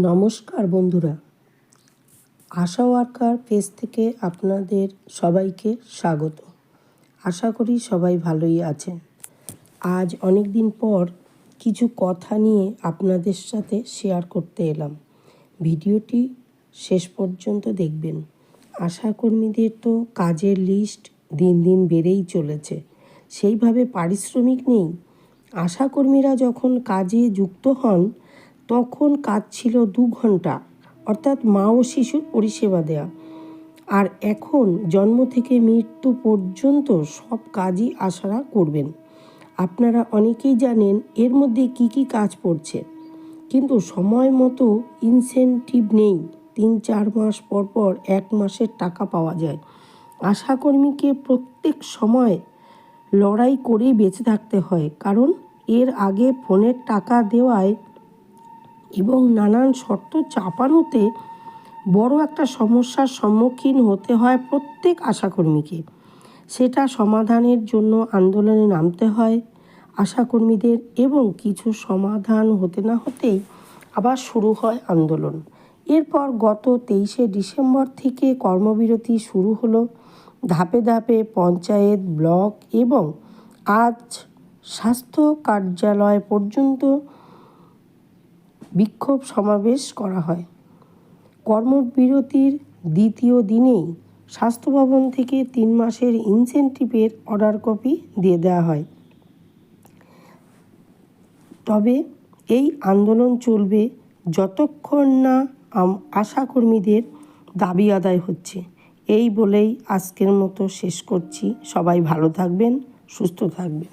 নমস্কার বন্ধুরা, আশা worker page থেকে আপনাদের সবাইকে স্বাগত। আশা করি সবাই ভালোই আছেন। আজ অনেক দিন পর কিছু কথা নিয়ে আপনাদের সাথে শেয়ার করতে এলাম। ভিডিওটি শেষ পর্যন্ত দেখবেন। আশাকর্মীদের তো কাজের লিস্ট দিন দিন বেড়েই চলেছে, সেইভাবে পারিশ্রমিক নেই। আশাকর্মীরা যখন কাজে যুক্ত হন তখন কাজ ছিল 2 ঘন্টা, অর্থাৎ মা ও শিশুর পরিষেবা দেওয়া। আর এখন জন্ম থেকে মৃত্যু পর্যন্ত সব কাজই আশারা করবেন। আপনারা অনেকেই জানেন এর মধ্যে কি কি কাজ পড়ছে, কিন্তু সময় মতো ইনসেনটিভ নেই। 3-4 মাস পর পর 1 মাসের টাকা পাওয়া যায়। আশাকর্মীকে প্রত্যেক সময় লড়াই করেই বেঁচে থাকতে হয়, কারণ এর আগে ফোনের টাকা দেওয়ায় এবং নানান শর্ত চাপানোতে বড় একটা সমস্যার সম্মুখীন হতে হয় প্রত্যেক আশাকর্মীকে। সেটা সমাধানের জন্য আন্দোলনে নামতে হয় আশাকর্মীদের, এবং কিছু সমাধান হতে না হতেই আবার শুরু হয় আন্দোলন। এরপর গত 23শে ডিসেম্বর থেকে কর্মবিরতি শুরু হলো। ধাপে ধাপে পঞ্চায়েত, ব্লক এবং আজ স্বাস্থ্য কার্যালয় পর্যন্ত বিক্ষোভ সমাবেশ করা হয়। কর্মবিরতির দ্বিতীয় দিনেই স্বাস্থ্য ভবন থেকে 3 মাসের ইনসেনটিভের অর্ডার কপি দিয়ে দেওয়া হয়। তবে এই আন্দোলন চলবে যতক্ষণ না আশাকর্মীদের দাবি আদায় হচ্ছে। এই বলেই আজকের মতো শেষ করছি। সবাই ভালো থাকবেন, সুস্থ থাকবেন।